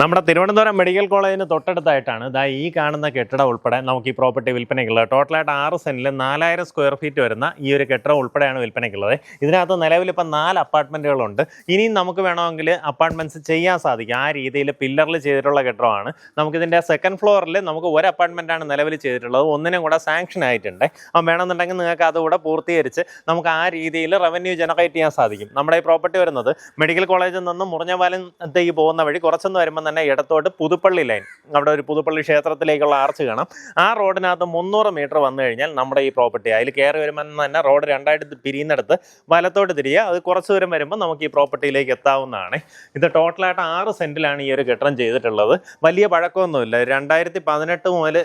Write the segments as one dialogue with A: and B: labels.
A: നമ്മുടെ തിരുവനന്തപുരം മെഡിക്കൽ കോളേജിന് തൊട്ടടുത്തായിട്ടാണ് ഈ കാണുന്ന കെട്ടിടം ഉൾപ്പെടെ നമുക്ക് ഈ പ്രോപ്പർട്ടി വിൽപ്പനയ്ക്കുള്ളത്. ടോട്ടലായിട്ട് 6 സെന്റിൽ 4000 സ്ക്വയർ ഫീറ്റ് വരുന്ന ഈ ഒരു കെട്ടിടം ഉൾപ്പെടെയാണ് വിൽപ്പനയ്ക്കുള്ളത്. ഇതിനകത്ത് നിലവിൽ ഇപ്പം 4 അപ്പാർട്ട്മെൻറ്റുകളുണ്ട്. ഇനിയും നമുക്ക് വേണമെങ്കിൽ അപ്പാർട്ട്മെൻറ്റ്സ് ചെയ്യാൻ സാധിക്കും. ആ രീതിയിൽ പില്ലറിൽ ചെയ്തിട്ടുള്ള കെട്ടിടമാണ്. നമുക്കിതിൻ്റെ സെക്കൻഡ് ഫ്ലോറിൽ നമുക്ക് ഒരു അപ്പാർട്ട്മെൻറ്റാണ് നിലവിൽ ചെയ്തിട്ടുള്ളത്. ഒന്നിനും കൂടെ സാങ്ഷൻ ആയിട്ടുണ്ട്. അപ്പം വേണമെന്നുണ്ടെങ്കിൽ നിങ്ങൾക്ക് അതുകൂടെ പൂർത്തീകരിച്ച് നമുക്ക് ആ രീതിയിൽ റവന്യൂ ജനറേറ്റ് ചെയ്യാൻ സാധിക്കും. നമ്മുടെ ഈ പ്രോപ്പർട്ടി വരുന്നത് മെഡിക്കൽ കോളേജിൽ നിന്നും മുറിഞ്ഞപാലത്തേക്ക് പോകുന്ന വഴി കുറച്ചൊന്ന് വരുമ്പോൾ തന്നെ ഇടത്തോട്ട് പുതുപ്പള്ളി ലൈൻ, അവിടെ ഒരു പുതുപ്പള്ളി ക്ഷേത്രത്തിലേക്കുള്ള ആർച്ച് കാണാം. ആ റോഡിനകത്ത് 300 മീറ്റർ വന്നു കഴിഞ്ഞാൽ നമ്മുടെ ഈ പ്രോപ്പർട്ടി. അതിൽ കയറി വരുമ്പോൾ തന്നെ റോഡ് രണ്ടായിട്ട് പിരിയുന്നിടത്ത് വലത്തോട്ട് തിരിയുക. അത് കുറച്ച് ദൂരം വരുമ്പോൾ നമുക്ക് ഈ പ്രോപ്പർട്ടിയിലേക്ക് എത്താവുന്നതാണ്. ഇത് ടോട്ടലായിട്ട് 6 സെന്റിലാണ് ഈ ഒരു കെട്ടിടം ചെയ്തിട്ടുള്ളത്. വലിയ പഴക്കമൊന്നുമില്ല. 2018 മുതൽ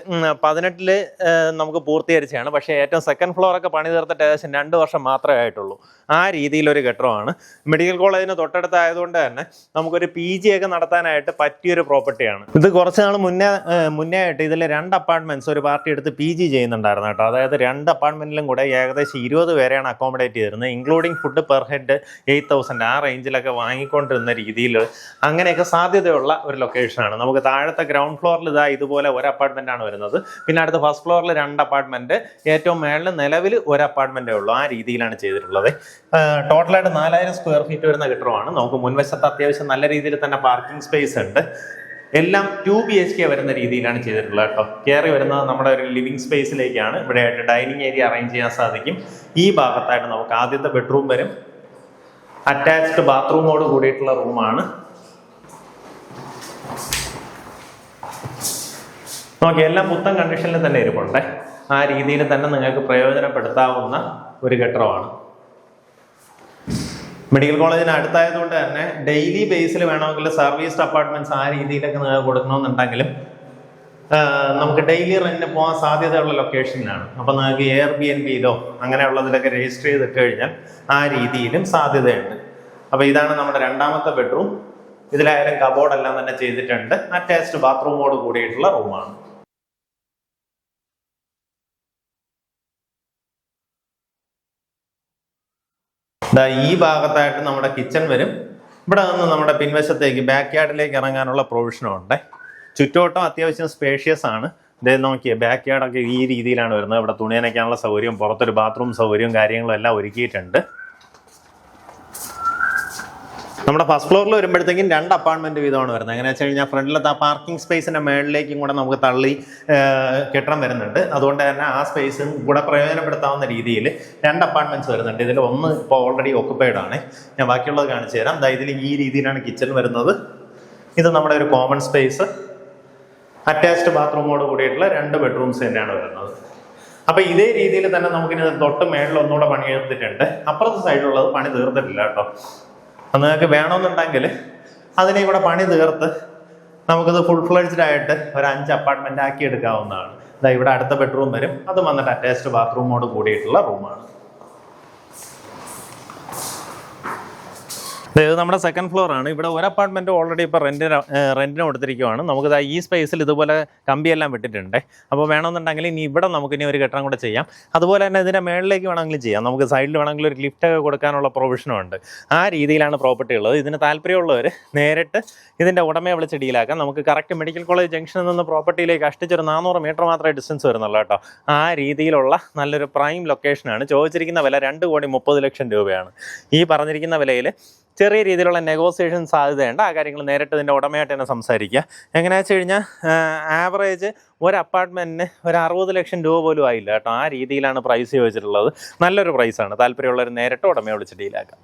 A: 18 നമുക്ക് പൂർത്തീകരിച്ചാണ്. പക്ഷേ ഏറ്റവും സെക്കൻഡ് ഫ്ലോറൊക്കെ പണി തീർത്തിട്ട് ഏകദേശം 2 വർഷം മാത്രമേ ആയിട്ടുള്ളൂ. ആ രീതിയിലൊരു കെട്ടിടമാണ്. മെഡിക്കൽ കോളേജിന് തൊട്ടടുത്തായതുകൊണ്ട് തന്നെ നമുക്കൊരു PG ഒക്കെ നടത്താനായിട്ട് പറ്റിയൊരു പ്രോപ്പർട്ടിയാണ്. ഇത് കുറച്ച് നാൾ മുന്നേ ആയിട്ട് ഇതിൽ 2 അപ്പാർട്ട്മെന്റ്സ് ഒരു പാർട്ടി എടുത്ത് PG ചെയ്യുന്നുണ്ടായിരുന്നു കേട്ടോ. അതായത് 2 അപ്പാർട്ട്മെന്റിലും കൂടെ ഏകദേശം 20 പേരെയാണ് അക്കോമഡേറ്റ് ചെയ്തിരുന്നത്. ഇൻക്ലൂഡിങ് ഫുഡ് പെർ ഹെഡ് 8000 ആ റേഞ്ചിലൊക്കെ വാങ്ങിക്കൊണ്ടിരുന്ന രീതിയിൽ അങ്ങനെയൊക്കെ സാധ്യതയുള്ള ഒരു ലൊക്കേഷനാണ്. നമുക്ക് താഴത്തെ ഗ്രൗണ്ട് ഫ്ലോറിൽ ഇതുപോലെ ഒരു അപ്പാർട്ട്മെന്റ് ആണ് വരുന്നത്. പിന്നെ അടുത്ത ഫസ്റ്റ് ഫ്ലോറിൽ 2 അപ്പാർട്ട്മെന്റ്, ഏറ്റവും മേളിൽ നിലവിൽ ഒരു അപ്പാർട്ട്മെന്റേ ഉള്ളൂ. ആ രീതിയിലാണ് ചെയ്തിട്ടുള്ളത്. ടോട്ടലായിട്ട് 4000 സ്ക്വയർ ഫീറ്റ് വരുന്ന കെട്ടിടമാണ്. നമുക്ക് മുൻവശത്ത് അത്യാവശ്യം നല്ല രീതിയിൽ തന്നെ പാർക്കിംഗ് സ്പേസ് ഉണ്ട്. എല്ലാം 2 BHK വരുന്ന രീതിയിലാണ് ചെയ്തിട്ടുള്ളത് കേട്ടോ. കയറി വരുന്നത് നമ്മുടെ ഒരു ലിവിംഗ് സ്പേസിലേക്കാണ്. ഇവിടെ ആയിട്ട് ഡൈനിങ് ഏരിയ അറേഞ്ച് ചെയ്യാൻ സാധിക്കും. ഈ ഭാഗത്തായിട്ട് നമുക്ക് ആദ്യത്തെ ബെഡ്റൂം വരും. അറ്റാച്ച്ഡ് ബാത്റൂമോട് കൂടിയിട്ടുള്ള റൂമാണ്. നോക്കി എല്ലാം പുത്തൻ കണ്ടീഷനിൽ തന്നെ ഇരിപ്പുണ്ട്. ആ രീതിയിൽ തന്നെ നിങ്ങൾക്ക് പ്രയോജനപ്പെടുത്താവുന്ന ഒരു കെട്ടിടമാണ്. മെഡിക്കൽ കോളേജിന് അടുത്തായതുകൊണ്ട് തന്നെ ഡെയിലി ബേസിൽ വേണമെങ്കിൽ സർവീസ്ഡ് അപ്പാർട്ട്മെന്റ്സ് ആ രീതിയിലൊക്കെ നിങ്ങൾക്ക് കൊടുക്കണമെന്നുണ്ടെങ്കിലും നമുക്ക് ഡെയിലി റെന്റിന് പോകാൻ സാധ്യതയുള്ള ലൊക്കേഷനിലാണ്. അപ്പം നിങ്ങൾക്ക് Airbnb-യിലോ അങ്ങനെയുള്ളതിലൊക്കെ രജിസ്റ്റർ ചെയ്തിട്ട് കഴിഞ്ഞാൽ ആ രീതിയിലും സാധ്യതയുണ്ട്. അപ്പോൾ ഇതാണ് നമ്മുടെ രണ്ടാമത്തെ ബെഡ്റൂം. ഇതിലായാലും കബോർഡെല്ലാം തന്നെ ചെയ്തിട്ടുണ്ട്. അറ്റാച്ച്ഡ് ബാത്റൂമോട് കൂടിയിട്ടുള്ള റൂമാണ്. ഈ ഭാഗത്തായിട്ട് നമ്മുടെ കിച്ചൺ വരും. ഇവിടെ നിന്ന് നമ്മുടെ പിൻവശത്തേക്ക് ബാക്ക് യാർഡിലേക്ക് ഇറങ്ങാനുള്ള പ്രൊവിഷനും ഉണ്ട്. ചുറ്റോട്ടം അത്യാവശ്യം സ്പേഷ്യസ് ആണ്. ഇതേ നോക്കിയേ, ബാക്ക് യാർഡൊക്കെ ഈ രീതിയിലാണ് വരുന്നത്. ഇവിടെ തുണി നനയ്ക്കാനുള്ള സൗകര്യം, പുറത്തൊരു ബാത്റൂം സൗകര്യവും കാര്യങ്ങളും എല്ലാം ഒരുക്കിയിട്ടുണ്ട്. നമ്മുടെ ഫസ്റ്റ് ഫ്ലോറിൽ വരുമ്പോഴത്തേക്കും 2 അപ്പാർട്ട്മെന്റ് വീതമാണ് വരുന്നത്. എങ്ങനെയാ വെച്ച് കഴിഞ്ഞാൽ ഫ്രണ്ടിലത്തെ ആ പാർക്കിംഗ് സ്പേസിന്റെ മേളിലേക്കും കൂടെ നമുക്ക് തള്ളി കെട്ടിടം വരുന്നുണ്ട്. അതുകൊണ്ട് തന്നെ ആ സ്പേസും കൂടെ പ്രയോജനപ്പെടുത്താവുന്ന രീതിയിൽ 2 അപ്പാർട്ട്മെന്റ്സ് വരുന്നുണ്ട്. ഇതിൽ ഒന്ന് ഇപ്പോൾ ഓൾറെഡി ഓക്കുപ്പൈഡ് ആണ്. ഞാൻ ബാക്കിയുള്ളത് കാണിച്ചു തരാം. ഇതിൽ ഈ രീതിയിലാണ് കിച്ചൺ വരുന്നത്. ഇത് നമ്മുടെ ഒരു കോമൺ സ്പേസ്, അറ്റാച്ച്ഡ് ബാത്റൂമോട് കൂടിയിട്ടുള്ള 2 ബെഡ്റൂംസ് തന്നെയാണ് വരുന്നത്. അപ്പൊ ഇതേ രീതിയിൽ തന്നെ നമുക്കിനി തൊട്ട് മേളിൽ ഒന്നുകൂടെ പണി എടുത്തിട്ടുണ്ട്. അപ്പുറത്തെ സൈഡിലുള്ളത് പണി തീർത്തിട്ടില്ല കേട്ടോ. അത് നിങ്ങൾക്ക് വേണമെന്നുണ്ടെങ്കിൽ അതിനെ കൂടെ പണി തീർത്ത് നമുക്കിത് ഫുൾ ഫ്ലെഡ്ജ്ഡ് ആയിട്ട് ഒരു 5 അപ്പാർട്ട്മെന്റ് ആക്കി എടുക്കാവുന്നതാണ്. ഇവിടെ അടുത്ത ബെഡ്റൂം വരും. അത് വന്നിട്ട് അറ്റാച്ച്ഡ് ബാത്റൂമോട് കൂടിയിട്ടുള്ള റൂമാണ്. ഇത് നമ്മുടെ സെക്കൻഡ് ഫ്ലോർ ആണ്. ഇവിടെ ഒരു അപ്പാർട്ട്മെന്റ് ഓൾറെഡി ഇപ്പോൾ റെന്റിന് കൊടുത്തിരിക്കുവാണ്. നമുക്ക് ഈ സ്പേസിൽ ഇതുപോലെ കമ്പിയെല്ലാം വിട്ടിട്ടുണ്ട്. അപ്പോൾ വേണമെന്നുണ്ടെങ്കിൽ ഇനി ഇവിടെ നമുക്ക് ഇനി ഒരു കെട്ടിടം കൂടെ ചെയ്യാം. അതുപോലെ തന്നെ ഇതിൻ്റെ മേളിലേക്ക് വേണമെങ്കിലും ചെയ്യാം. നമുക്ക് സൈഡിൽ വേണമെങ്കിൽ ഒരു ലിഫ്റ്റ് ഒക്കെ കൊടുക്കാനുള്ള പ്രൊവിഷനും ഉണ്ട്. ആ രീതിയിലാണ് പ്രോപ്പർട്ടി ഉള്ളത്. ഇതിന് താല്പര്യമുള്ളവർ നേരിട്ട് ഇതിൻ്റെ ഉടമയെ വിളിച്ച് ഡീലാക്കാം. നമുക്ക് കറക്റ്റ് മെഡിക്കൽ കോളേജ് ജംഗ്ഷനിൽ നിന്ന് പ്രോപ്പർട്ടിയിലേക്ക് അഷ്ടിച്ചൊരു 400 മീറ്റർ മാത്രമേ ഡിസ്റ്റൻസ് വരുന്നുള്ളൂ കേട്ടോ. ആ രീതിയിലുള്ള നല്ലൊരു പ്രൈം ലൊക്കേഷനാണ്. ചോദിച്ചിരിക്കുന്ന വില 2,30,00,000 രൂപയാണ്. ഈ പറഞ്ഞിരിക്കുന്ന വിലയിൽ ചെറിയ രീതിയിലുള്ള നെഗോസിയേഷൻ സാധ്യതയുണ്ട്. ആ കാര്യങ്ങൾ നേരിട്ട് ഇതിൻ്റെ ഉടമയായിട്ട് തന്നെ സംസാരിക്കുക. എങ്ങനെയാണെന്ന് വെച്ച് കഴിഞ്ഞാൽ ആവറേജ് ഒരു അപ്പാർട്ട്മെൻറ്റിന് ഒരു 60 ലക്ഷം രൂപ പോലും ആയില്ല കേട്ടോ. ആ രീതിയിലാണ് പ്രൈസ് ചോദിച്ചിട്ടുള്ളത്. നല്ലൊരു പ്രൈസാണ്. താല്പര്യമുള്ളവർ നേരിട്ട് ഉടമയെ വിളിച്ച് ഡീലാക്കാം.